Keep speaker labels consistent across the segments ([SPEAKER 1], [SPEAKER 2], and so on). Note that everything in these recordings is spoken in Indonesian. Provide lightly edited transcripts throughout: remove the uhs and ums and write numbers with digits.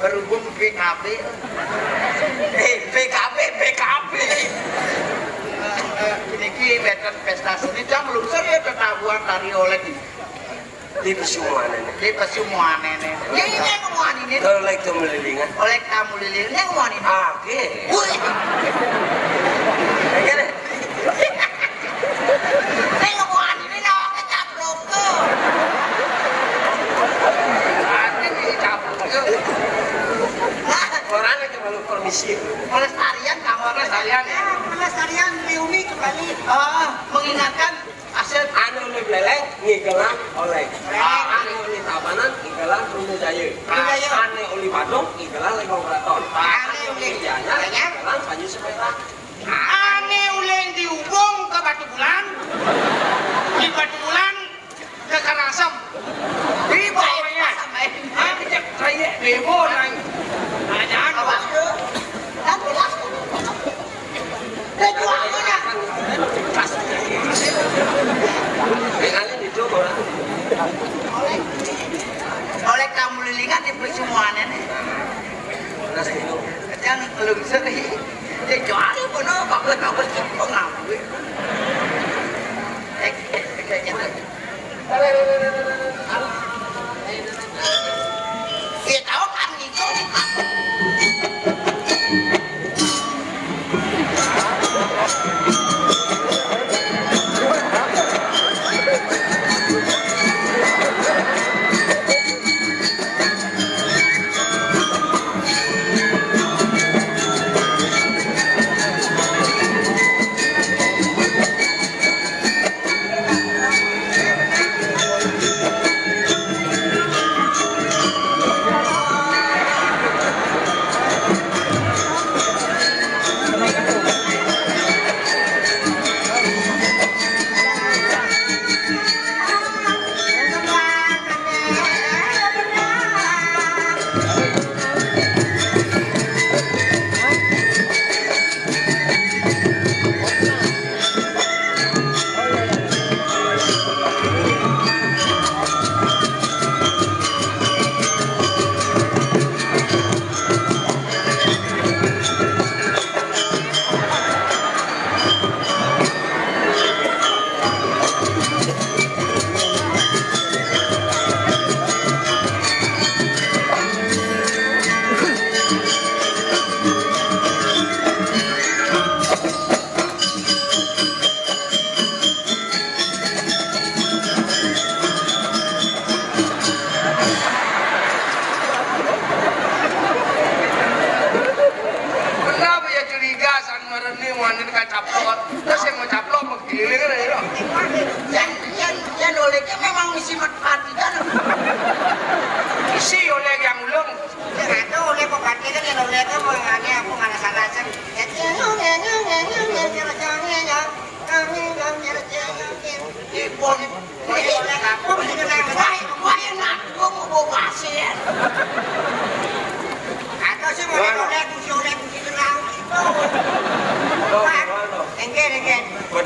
[SPEAKER 1] berhubung PKB. PKB. Ini weton pesta seni jam lungsur ya tetabuhan tari oleh
[SPEAKER 2] di pesumuan ini.
[SPEAKER 1] Di pesumuan ini. Ya ini ngomongan ini.
[SPEAKER 2] Oleh kamu lilingan.
[SPEAKER 1] Oleh kamu lilingan ngomongan ini.
[SPEAKER 2] Oke. Gini.
[SPEAKER 1] Ini ngomongan ini nawak kecaplok tuh. Ini caplok tuh.
[SPEAKER 2] Orangnya kembali permisi.
[SPEAKER 1] Pelestarian kamu pelestarian. Pelestarian reuni kembali. Mengingatkan hasil
[SPEAKER 2] anu oleh beleleng ngigelang oleh. Anu oleh tabanan ngigelang Runu Jaya. Anu oleh Badung ngigelang Legong Keraton. Anu oleh Jaya ngigelang Banyu Sepeta.
[SPEAKER 1] Ane uleng dihubung ke Batu Bulan, di Batu Bulan ke Karangasem, di bawahnya, saya demo nang, jangan apa? Dan jelas, kejuang mana?
[SPEAKER 2] Kalian itu orang.
[SPEAKER 1] Oleh kamu lilingan di persemuan ini, jangan belum sedih. Kecuali pun bagus pengambil. Kita tahu kan itu.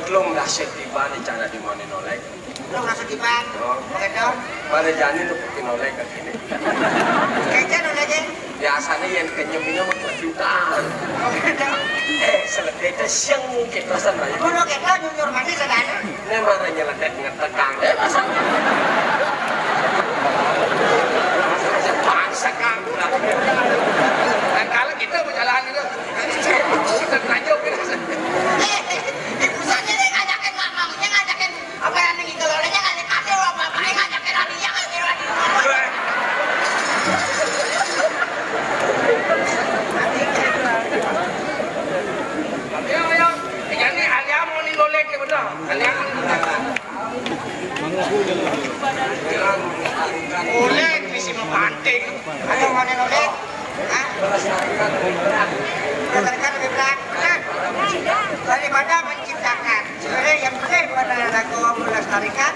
[SPEAKER 2] Belum rasa tiba di cara di mana nolek.
[SPEAKER 1] Belum rasa tiba. Begitu.
[SPEAKER 2] Pada jani lu bikin nolek ke sini.
[SPEAKER 1] Kayaknya noleknya.
[SPEAKER 2] Biasanya yang kenyemnya mah kejutan. Selesai itu siang mungkin rasan aja.
[SPEAKER 1] Kudu kita jujur mandi sedana.
[SPEAKER 2] Ini mana nyeledet ngetegang. Bangsa kamu lah. Dan kalau kita berjalan itu, kita lanjut kita.
[SPEAKER 1] Ibu saja deh ngajakin mamanya, ngajakin apa yang tinggi telurnya, ngajakin kakek bapaknya, ngajakin adiknya, ngajakin adiknya. Ayo, ini alia mau nih golek ya betul. Alia mau golek di sini panting. Ayo mau nih golek. Melestarikan lebih berat daripada menciptakan. Sebenarnya yang penting pada lagu melestarikan,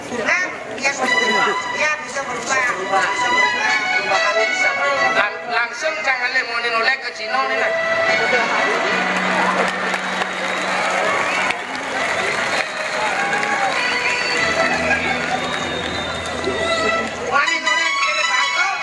[SPEAKER 1] karena dia bisa berubah, langsung jangan lemonin oleh ke Cino nih lah. Wani nolek kiri bangkok.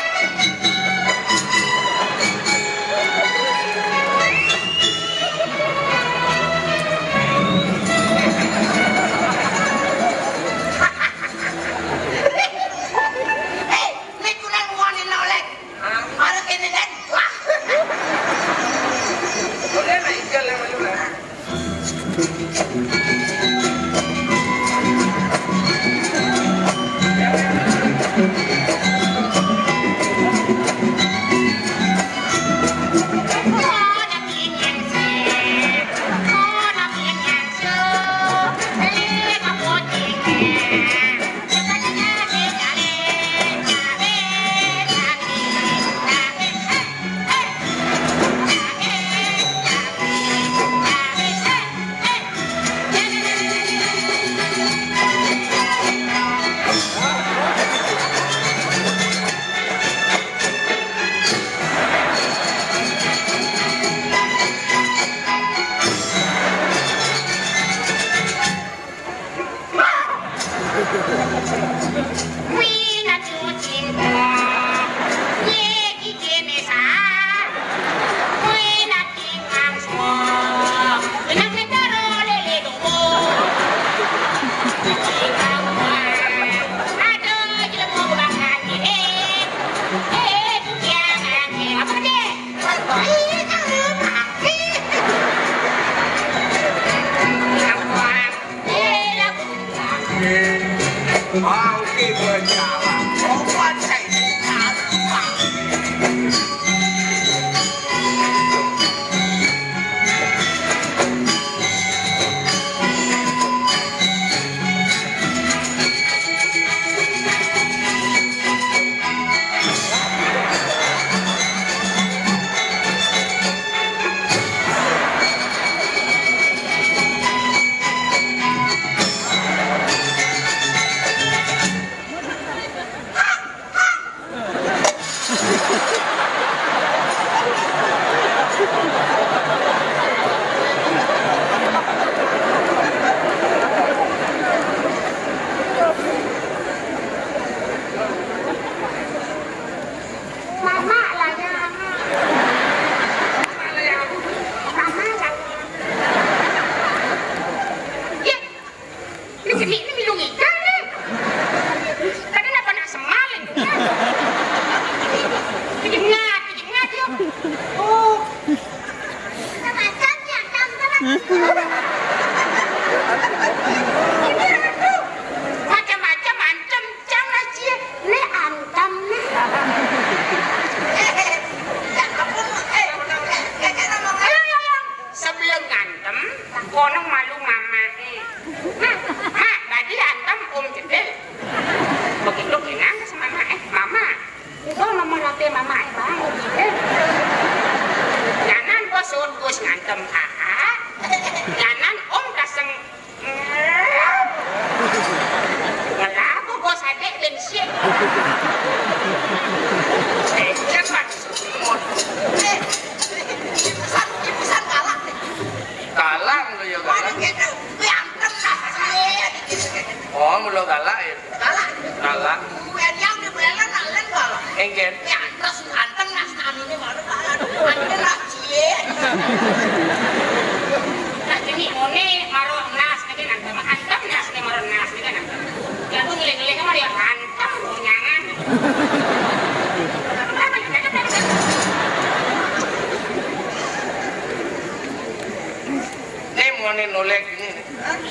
[SPEAKER 3] mana nolek ini?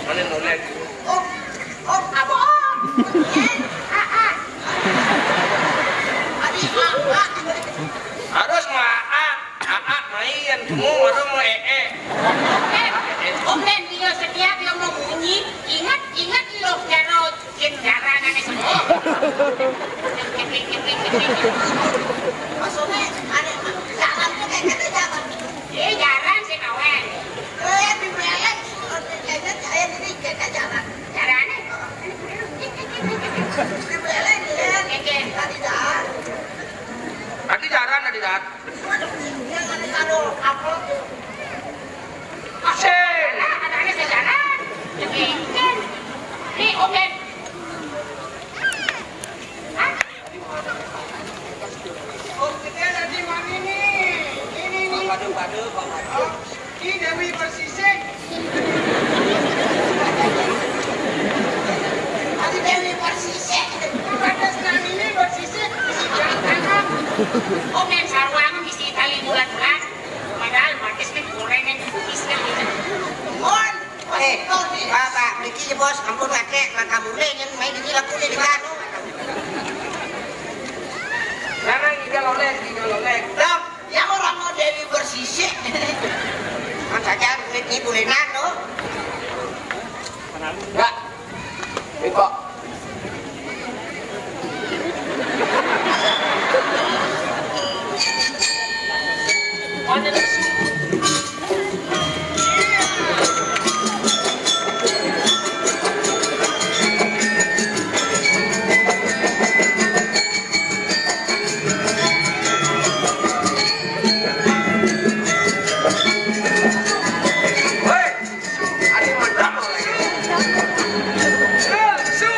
[SPEAKER 3] Mana nolek?
[SPEAKER 1] Om, apa om? Adik
[SPEAKER 3] Harus mah main semua orang mau
[SPEAKER 1] Om dan dia setiap yang mau bunyi, ingat lo jaro kendaraan aneh semua. Maksudnya ada jalan tuh kayak gitu jalan. Jalan sih kawan. Dibeleng, saya jadi kita jalan. Jalannya? Dibeleng, tadi jalan.
[SPEAKER 3] Tadi jalan, tadi jalan.
[SPEAKER 1] Yang ada kado apel.
[SPEAKER 3] Sen.
[SPEAKER 1] Ada sejarah. Nih, oke.
[SPEAKER 4] Oh, kita lagi mana nih? Ini nih.
[SPEAKER 2] Padu-padu,
[SPEAKER 4] Oh, ini Dewi Persisik.
[SPEAKER 1] Ada Dewi Persisik.
[SPEAKER 4] Batas nama ini Persisik. Isi jalan tangan.
[SPEAKER 1] Oke, sarwang isi tali bulat-bulat. Padahal markis nih gorengan kubisnya gitu. Mon,
[SPEAKER 5] Pak, Riki bos, ampun kakek, langkah mulai yang main di laku di kanu.
[SPEAKER 3] Sekarang tiga lolek.
[SPEAKER 1] dong, yang orang mau Dewi Persisik.
[SPEAKER 5] Kan saja ini boleh nano.
[SPEAKER 2] Enggak. Iko.
[SPEAKER 3] Hei, ada mantap lagi. Su.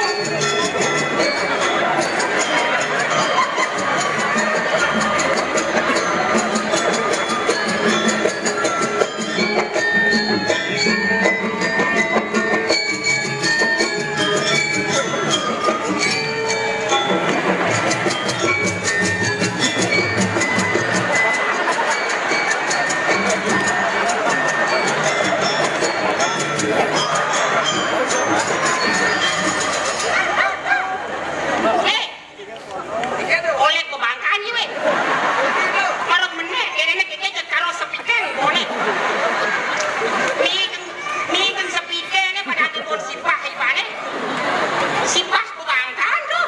[SPEAKER 1] Oleh kebangkaan ya, weh. Kalau meneh, ini kita karo sepikeng, boleh. Nih kan sepikengnya pada kebun sipah, ibane. Sipah kebangkaan tuh.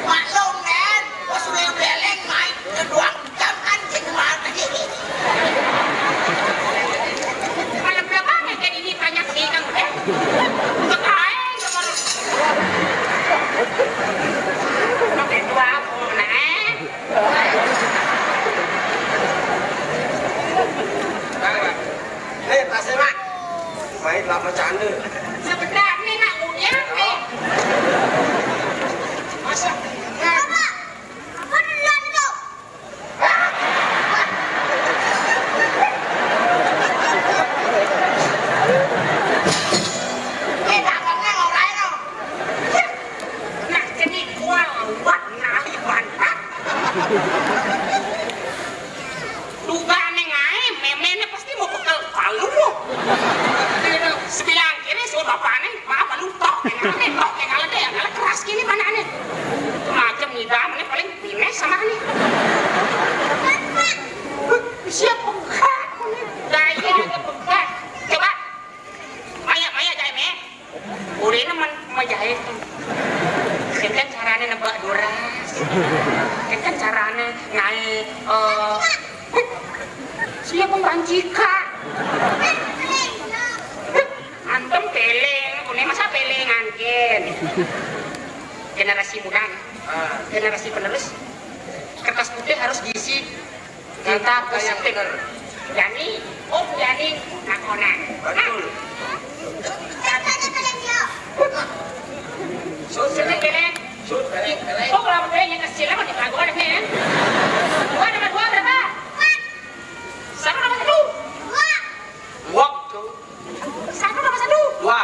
[SPEAKER 1] Maklum, men. Bos beleng main keduang jam anjing mana ini. Malam berapa nih jadi ini tanya sih kan udah. Kekain sama pakai dua phone,
[SPEAKER 2] Tasnya mak. Main lama canda.
[SPEAKER 1] sebentar nih nak unya,
[SPEAKER 4] Masa?
[SPEAKER 1] Apa? Apa duluan itu? Tangannya ngolai no. Nah jadi kual buat nahi bantah. Dugaan ngai, memenya pasti mau bekal palu lo. Sebilang kiri suruh bapaknya, maaf lu tok yang ala deh, yang ala keras gini mana nih. Macam ngidamnya paling pines sama nih. Siapa enggak? Gaya aja pegat. Coba. Maya jahit me. Udah ini menjahit tuh. Kan caranya nebak duras. Kan caranya ngai siapa banjika? Antem peleng, punya masa pelengan kan? Generasi muda, generasi penerus, kertas putih harus diisi kita positif. Yani, nakona.
[SPEAKER 2] Betul.
[SPEAKER 1] Katanya peleng dia.
[SPEAKER 2] Sini
[SPEAKER 1] peleng.
[SPEAKER 2] peleng.
[SPEAKER 1] Oh kalau pelengnya kecil apa di pelabuhan ini? Dua berapa? Satu nomor satu.
[SPEAKER 2] Waktu.
[SPEAKER 1] Satu nomor satu.
[SPEAKER 2] Dua.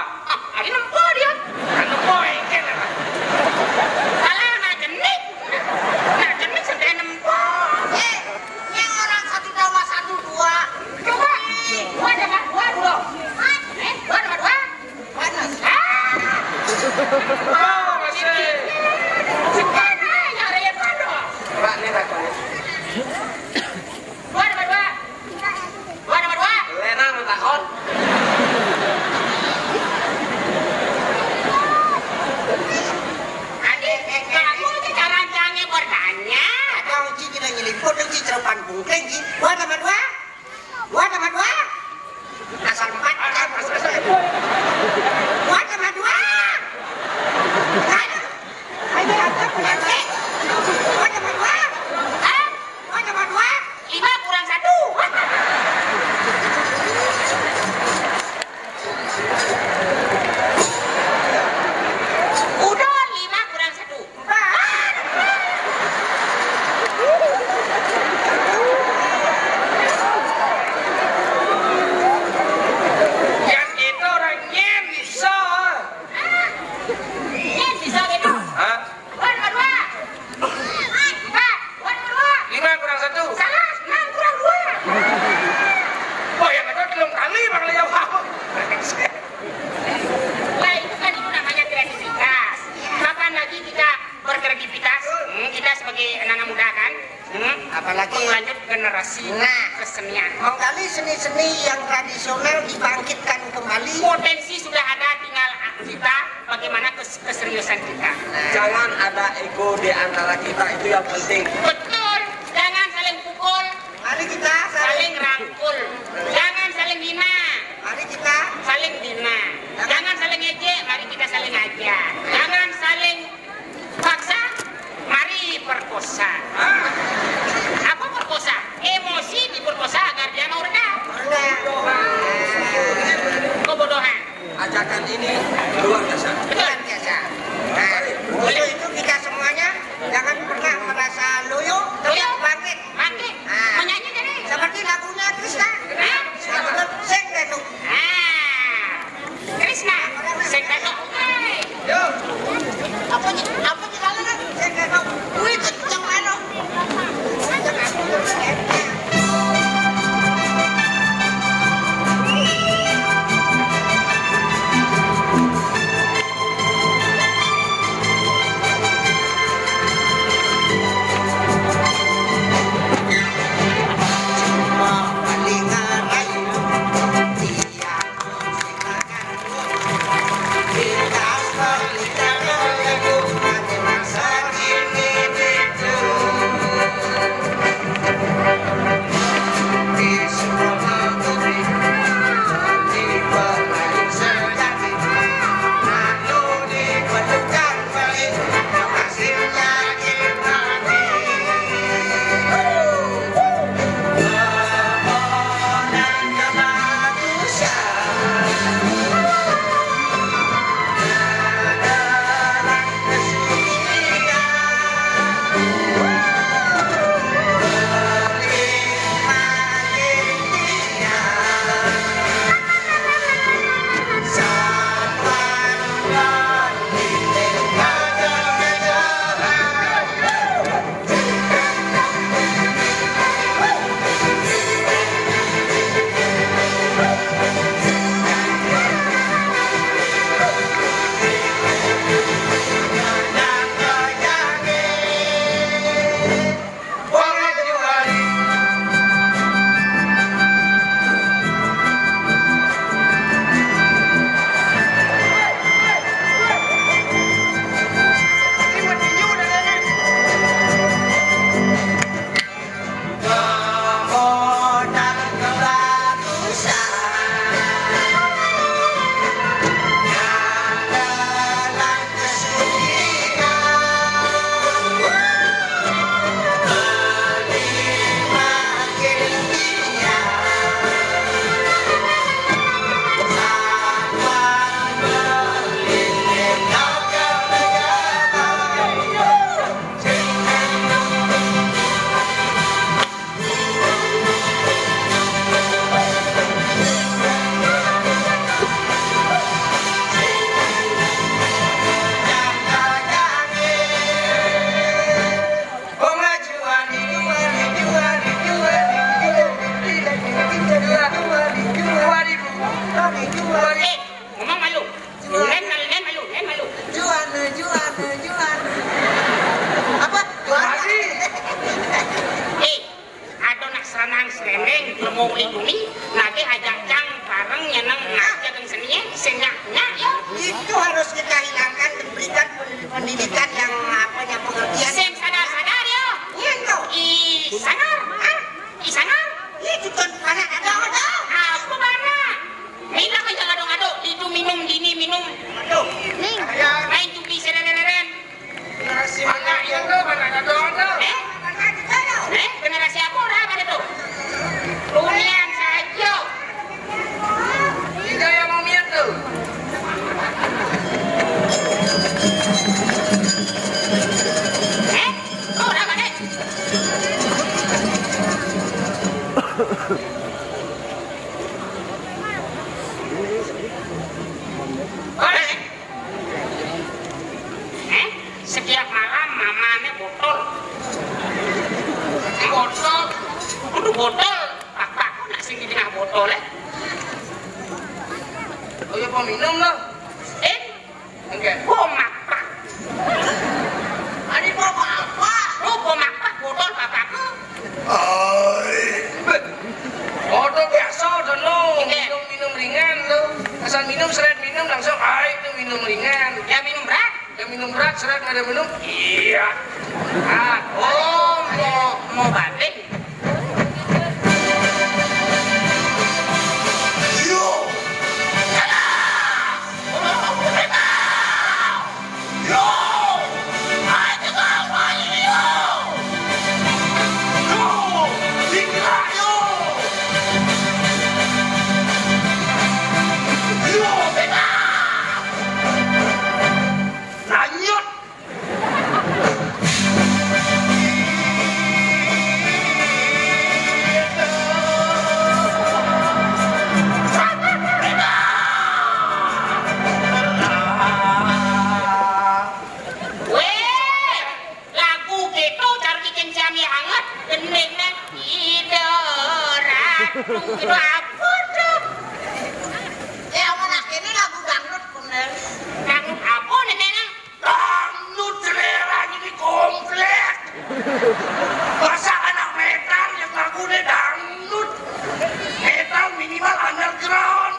[SPEAKER 1] Ada nempo dia.
[SPEAKER 3] Nempo kan.
[SPEAKER 1] Salah nak jenik. Nak jenik sudah nempo. Yang orang satu tambah satu dua. Coba. Buat Dua nomor dua. Dua nomor dua.
[SPEAKER 2] Lena mentakon.
[SPEAKER 1] Adik, kamu cara jangan bertanya.
[SPEAKER 5] Kau cici dan nyeliput dan cici terupan bungkeng cici. Dua tambah dua. Dua tambah dua. Asal empat. Dua tambah dua. Ayo atap nanti. Dua tambah dua.
[SPEAKER 1] Hah?
[SPEAKER 5] Dua tambah dua.
[SPEAKER 1] 5 kurang 1. Udah 5 kurang 1.
[SPEAKER 3] Yang itu orang nyen bisa.
[SPEAKER 1] Yes, bisa gitu.
[SPEAKER 3] Hah?
[SPEAKER 1] Dua nomor dua. 4. Dua nomor dua.
[SPEAKER 3] 5 kurang 1.
[SPEAKER 1] Salah, 6 kurang 2.
[SPEAKER 3] Oh yang itu belum kali bang jawab.
[SPEAKER 1] Lah itu namanya kreativitas. Kapan lagi kita berkreativitas? Kita sebagai anak muda kan?
[SPEAKER 5] Apalagi
[SPEAKER 1] Melanjut generasi kesenian.
[SPEAKER 5] menggali seni-seni yang tradisional dibangkitkan kembali.
[SPEAKER 1] Potensi sudah ada, tinggal kita bagaimana keseriusan kita.
[SPEAKER 2] Jangan ada ego di antara kita, itu yang penting.
[SPEAKER 1] Betul, jangan saling pukul,
[SPEAKER 5] Mari kita
[SPEAKER 1] saling rangkul, jangan saling hina,
[SPEAKER 5] mari kita
[SPEAKER 1] saling bina, jangan saling ejek, mari kita saling ajar, jangan saling paksa, mari perkosa. Apa perkosa? Emosi diperkosa agar dia mau rendah. Kebodohan.
[SPEAKER 2] Ajakan ini luar biasa.
[SPEAKER 1] Betul.
[SPEAKER 5] biasa. Nah, untuk itu kita semuanya jangan pernah merasa loyo, tapi
[SPEAKER 1] Loyo.
[SPEAKER 5] bangkit.
[SPEAKER 1] Bangkit.
[SPEAKER 5] Ah.
[SPEAKER 1] Menyanyi tadi.
[SPEAKER 5] Seperti lagunya Krishna.
[SPEAKER 1] Hah?
[SPEAKER 5] Sing Renu.
[SPEAKER 1] Krishna, sing tetok.
[SPEAKER 5] Apa jalan kan? Sing Renu. Wih, kenceng Renu.
[SPEAKER 1] Setiap malam mamanya botol. Botol. Kudu botol. Pak-pakku nak sing di tengah botol
[SPEAKER 3] Oh ya peminum lah. Enggak.
[SPEAKER 1] Pomak pak.
[SPEAKER 5] Ani mau apa?
[SPEAKER 1] Lu pomak pak botol bapakku.
[SPEAKER 3] Botol biasa udah lo.
[SPEAKER 1] Enggak.
[SPEAKER 3] Minum ringan lo. Asal minum seret minum langsung itu minum ringan.
[SPEAKER 1] Ya minum berat.
[SPEAKER 3] Yang minum berat seret nggak ada minum.
[SPEAKER 1] Iya. Oh mau batik. Itu apa tuh?
[SPEAKER 5] Anak ini lagu dangdut bener.
[SPEAKER 1] Dangdut apa neneknya?
[SPEAKER 3] Dangdut selera jadi komplek. Masa anak metal yang lagunya dangdut? Metal minimal underground.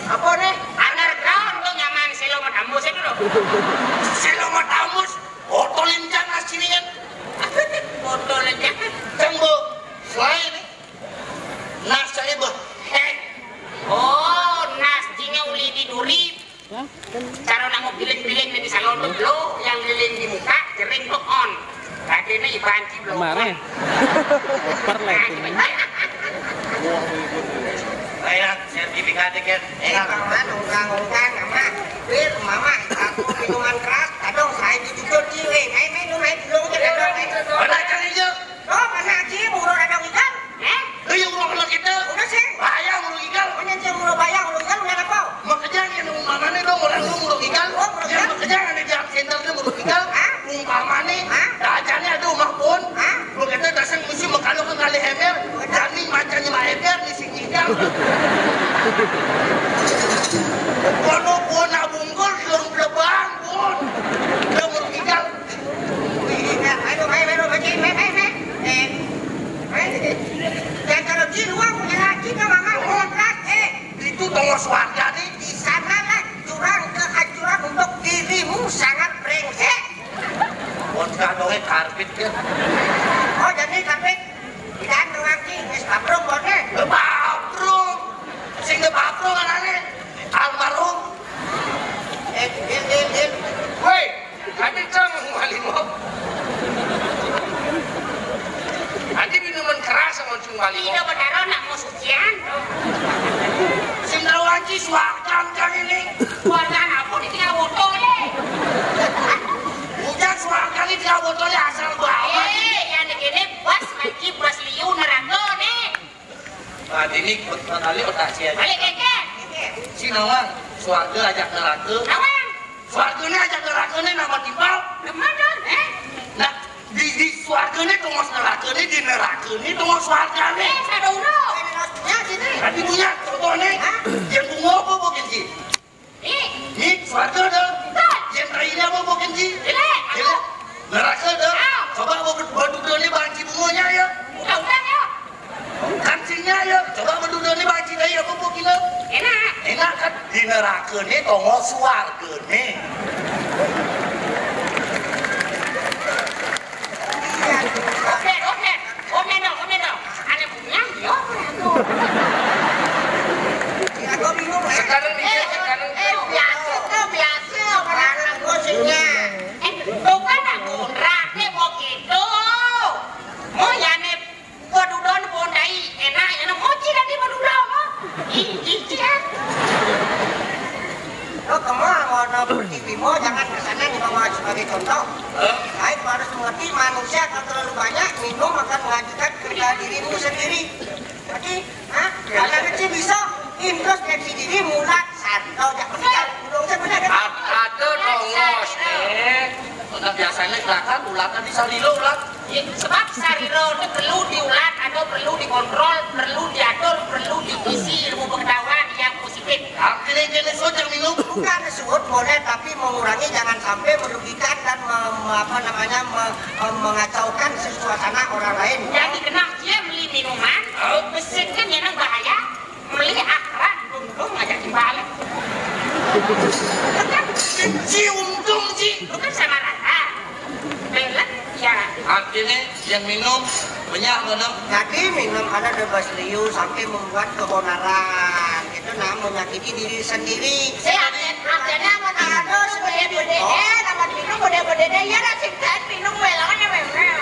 [SPEAKER 1] Apa nih? Underground tuh nyaman selo matamus itu loh.
[SPEAKER 3] Selo matamus, botolin jangan sini kan?
[SPEAKER 1] Botolin jangan.
[SPEAKER 3] Jangbo, selain nas saya
[SPEAKER 1] Oh, nas jinga uli di duri. Cara nak mau pilih-pilih di salon lo yang lilin di muka, jering tuh on. Akhirnya ibanci belum.
[SPEAKER 6] Kemarin. Perlet.
[SPEAKER 3] Kayak sertifikat kan?
[SPEAKER 5] Ungkang, mama. Bir, mama, aku minuman keras. Kadang saya dijujur ciwe. Main dulu kita dong.
[SPEAKER 3] Mana cari je?
[SPEAKER 5] Oh, mana sih? Burung ada ikan?
[SPEAKER 3] Iya ulang ulang kita.
[SPEAKER 5] Udah sih.
[SPEAKER 3] Bayang ulang ikan.
[SPEAKER 5] Mana sih burung bayang? Burung ikan udah apa?
[SPEAKER 3] Makanya yang mana nih dong orang lu ulang ikan. Yang makanya ada di center nih ulang ikan. Umpama nih. Dajanya ada rumah pun. Lu kita dasar mesti makalu ke kali hemer. Jani macamnya mah hemer di sini ikan. Kalau pun abunggul belum lebang pun. Dia ulang ikan.
[SPEAKER 5] Yang kalau di luar punya lagi kan mama kontrak
[SPEAKER 3] Itu tongos warga nih.
[SPEAKER 5] di sana lah jurang kehancuran untuk dirimu sangat brengsek.
[SPEAKER 3] Kontrak dongeng karpet kan.
[SPEAKER 5] Oh jadi karpet dan lagi es pabrung boleh.
[SPEAKER 3] Baprung. Sing baprung anane. Almarhum. Woi, ada cang malimo. Ada minuman keras sama cung malimo.
[SPEAKER 1] Tidak benar nak mau sucian.
[SPEAKER 3] Sing lawanci suarkan cang ini.
[SPEAKER 1] Warga apa di tengah botol le?
[SPEAKER 3] Hujan suarkan ini tiga botolnya asal bawa.
[SPEAKER 1] Yang begini bos lagi bos liu neraka nih.
[SPEAKER 3] Nah, ini kali otak sih aja.
[SPEAKER 1] Balik keke.
[SPEAKER 3] Si nawang, suarga ajak neraka.
[SPEAKER 1] Nawang.
[SPEAKER 3] Suarganya ajak neraka ini nama timbal.
[SPEAKER 1] Kemana?
[SPEAKER 3] Nah, di suarga ini tunggu neraka ini di neraka ini tunggu suarga ini.
[SPEAKER 1] Saya dulu.
[SPEAKER 5] Ya sini.
[SPEAKER 3] Tadi punya contohnya, yang bunga apa bukan sih? Ini suarga dah. Yang lainnya apa bukan sih?
[SPEAKER 1] Jelek.
[SPEAKER 3] Neraka dah. Coba berdua ini banci bunganya ya.
[SPEAKER 1] Udah ya.
[SPEAKER 3] Kancingnya ya. Coba berdua ini banci dah ya apa bukan?
[SPEAKER 1] Enak.
[SPEAKER 3] Enak kan di neraka ini tunggu suarga ini.
[SPEAKER 1] Oke dong. Ada punya? Yo.
[SPEAKER 5] Aku bingung.
[SPEAKER 3] Sekarang
[SPEAKER 5] Biasa orang gosipnya.
[SPEAKER 1] Bukan aku rake mau gitu. Mau ya ne padudon bondai enak ya mau cina di padudon. Iya.
[SPEAKER 5] Oh, kamu mau seperti Bimo, jangan kesana nih bawa sebagai contoh. Baik, harus mengerti manusia kalau terlalu banyak minum akan mengajukan kepada dirimu sendiri. Jadi, anak kecil bisa introspeksi diri mulat santo, jangan tinggal belum sebenarnya.
[SPEAKER 3] Ada dongos, Udah biasanya belakang ulatnya bisa dilulat.
[SPEAKER 1] Sebab sariro itu perlu diulat atau perlu dikontrol, perlu diatur, perlu diisi ilmu pengetahuan yang positif.
[SPEAKER 3] Artinya jenis yang minum
[SPEAKER 5] Bukan disebut boleh, tapi mengurangi jangan sampai merugikan dan mengacaukan suasana orang lain.
[SPEAKER 1] Jadi kenal dia beli minuman, mesinkan yang bahaya, beli akran, belum ngajak balik.
[SPEAKER 3] si untung si.
[SPEAKER 1] Bukan sama rata. Belet ya.
[SPEAKER 3] Artinya yang minum banyak minum.
[SPEAKER 5] Jadi minum ada bebas liu sampai membuat keonaran. Itu menyakiti diri sendiri.
[SPEAKER 1] Saya akhirnya mau nado sebede-bede, nama minum bede-bede ya rasimkan minum welangnya memang.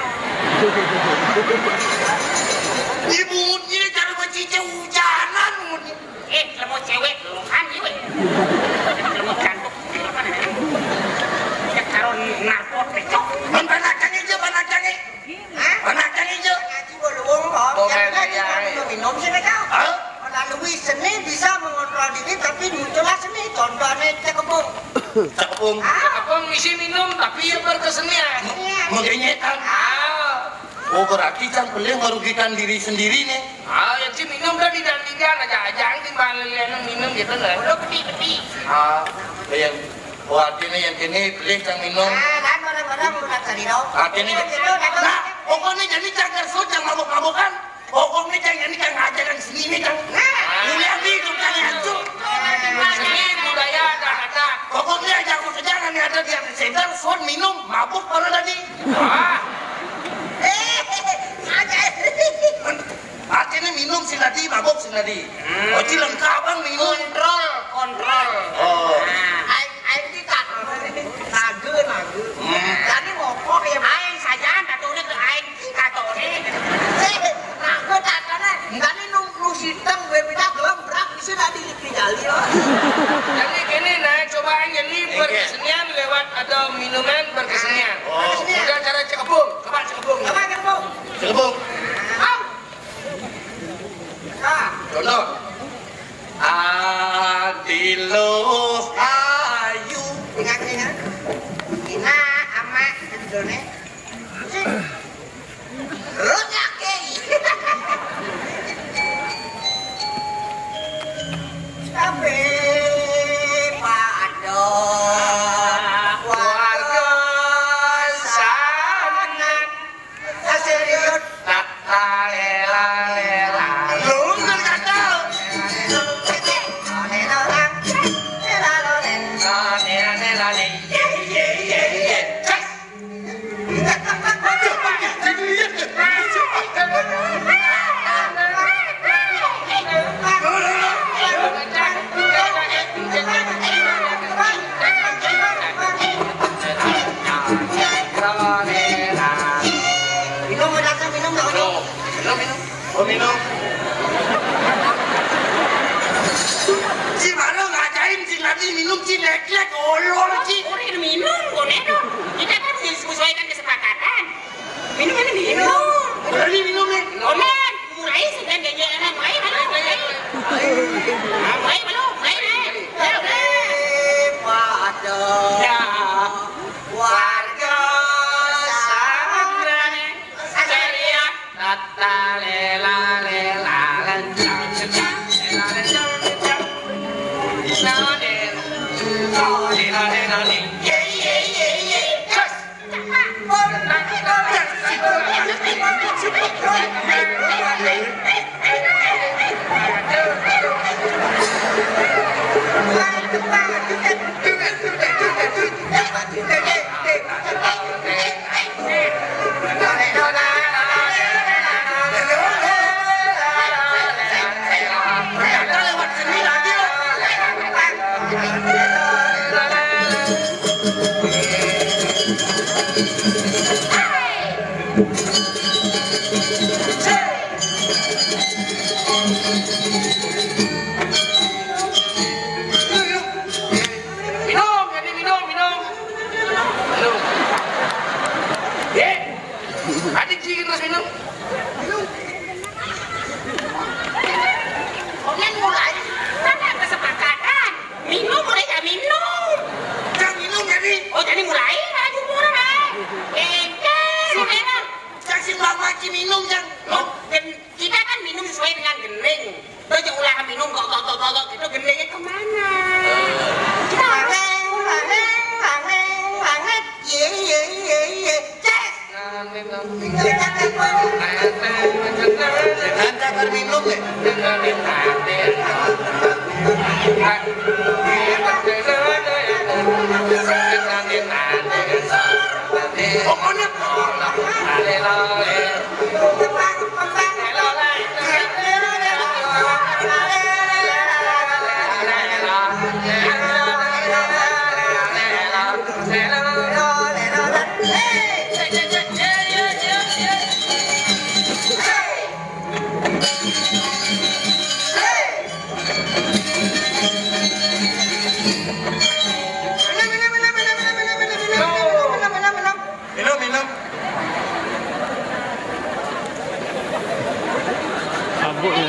[SPEAKER 3] Ibu ini cara baca hujanan.
[SPEAKER 1] Lemot cewek, lemukan ya weh. Lemot cantik. Ya karon narkot pecok.
[SPEAKER 3] Banacang hijau. Banacang hijau.
[SPEAKER 5] Ngaji bolong kok. Jangan minum sih kau. Melalui seni bisa mengontrol diri, tapi muncullah seni. Contohnya cekepung.
[SPEAKER 3] Cekepung isi minum tapi yang berkesenian. Mengenyekan. Oh berarti can paling merugikan diri sendiri nih. Yang si minum dah didandingkan aja timbang yang minum gitu lah.
[SPEAKER 1] Udah peti-peti.
[SPEAKER 3] Yang artinya yang kini pilih can minum.
[SPEAKER 5] Dan orang-orang udah cari dong.
[SPEAKER 3] Artinya nah pokoknya jadi can gersut yang mabuk-mabukan. Pokoknya can jadi can ngajaran sini nih can. Mulia hidup can hancur. Seni budaya ada. Pokoknya jangan ada di center suan minum mabuk pada tadi. Artinya minum sinadi, mabuk sinadi. Oci lengkap bang minum.
[SPEAKER 1] Kontrol.
[SPEAKER 5] Aing tidak. Nagu. Jadi ngokok ya.
[SPEAKER 1] Aing saja datangnya ke aing katone.
[SPEAKER 5] Nagu tatana. Jadi nu sistem gue pindah gelembrak di sini tadi dijali loh.
[SPEAKER 3] Jadi gini nah, coba jadi berkesenian lewat ada minuman berkesenian. Udah cara cekepung. Coba cekepung. Cekepung. Contoh. Adiluh ayu.
[SPEAKER 5] Ingat. Ina ama judulnya. Ronyake. Tapi pado warga sanan aseriut
[SPEAKER 3] Tata lela. Lu nggak kata. Minum. Si mana ngajain si nanti minum si lek-lek olor si.
[SPEAKER 1] Udah minum, konedo. Kita kan sesuaikan kesepakatan. Minum.
[SPEAKER 3] Berani minumnya.
[SPEAKER 1] Omen, mulai sudah jajanan mulai. Mulai belum?
[SPEAKER 5] pado
[SPEAKER 3] Ya.
[SPEAKER 5] warga
[SPEAKER 1] Saran ceria
[SPEAKER 3] Tata lela lela biji terus minum.
[SPEAKER 1] Kemudian mulai, karena kesepakatan. Minum mulai ya minum.
[SPEAKER 3] Jangan minum jadi.
[SPEAKER 1] Oh jadi mulai aja mulai. Enak.
[SPEAKER 3] Jangan si Mbak Maci minum jangan.
[SPEAKER 1] Oh, kita kan minum sesuai dengan gening. Terus ulah minum kok gitu geningnya kemana?
[SPEAKER 3] Jangan minum deh. Pokoknya minum.
[SPEAKER 6] Sabuknya.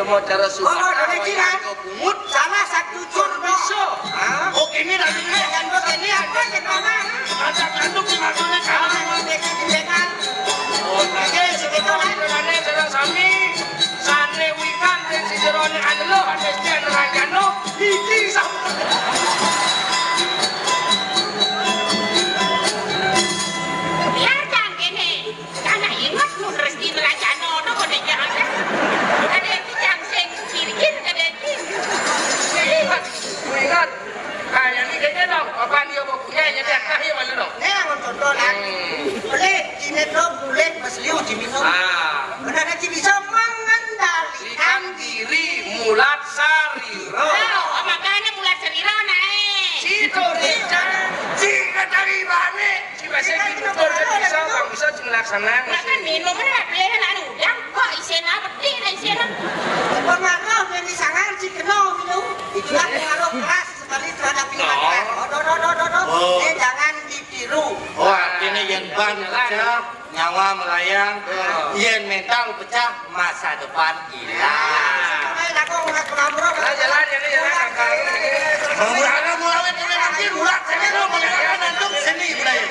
[SPEAKER 2] Mau cara suka
[SPEAKER 5] pungut salah satu contoh.
[SPEAKER 3] Oh ini lagi
[SPEAKER 5] Yang begini apa sih mama?
[SPEAKER 3] ada kandung di maksudnya kamu.
[SPEAKER 5] Bekan.
[SPEAKER 3] Oh oke segitu lagi sedang sami. Sane wikan dan si jerone anelo ada sekian rajano hiji sama.
[SPEAKER 1] Biarkan gini, karena ingat lu resti rajano, no kodenya ada. Ada yang sing kirkin ada yang
[SPEAKER 3] Ingat, kayak ini kayaknya dong, apa dia mau punya jadi akhirnya mana dong?
[SPEAKER 5] Ini yang contoh lah. Boleh dinero boleh masliu diminum. Benar aja bisa mengendalikan
[SPEAKER 3] Diri mulat sariro.
[SPEAKER 1] oh, makanya mulai cerita naik.
[SPEAKER 3] Situ dia, jika dari mana? Si bahasa gitu bisa, bang bisa dilaksanakan.
[SPEAKER 1] Makan minum lah, beliin anu udang. Kok isena pedih lah isena.
[SPEAKER 5] pengaruh yang disangan si kenal minum. Itulah pengaruh keras sekali terhadap minuman. Ini jangan ditiru.
[SPEAKER 7] Wah, ini yang ban pecah, nyawa melayang, yang mental pecah, masa depan hilang.
[SPEAKER 3] Jalan ini jalan kakak.
[SPEAKER 7] Mulai ini nanti mulai, saya mau mengenalkan untuk seni budaya.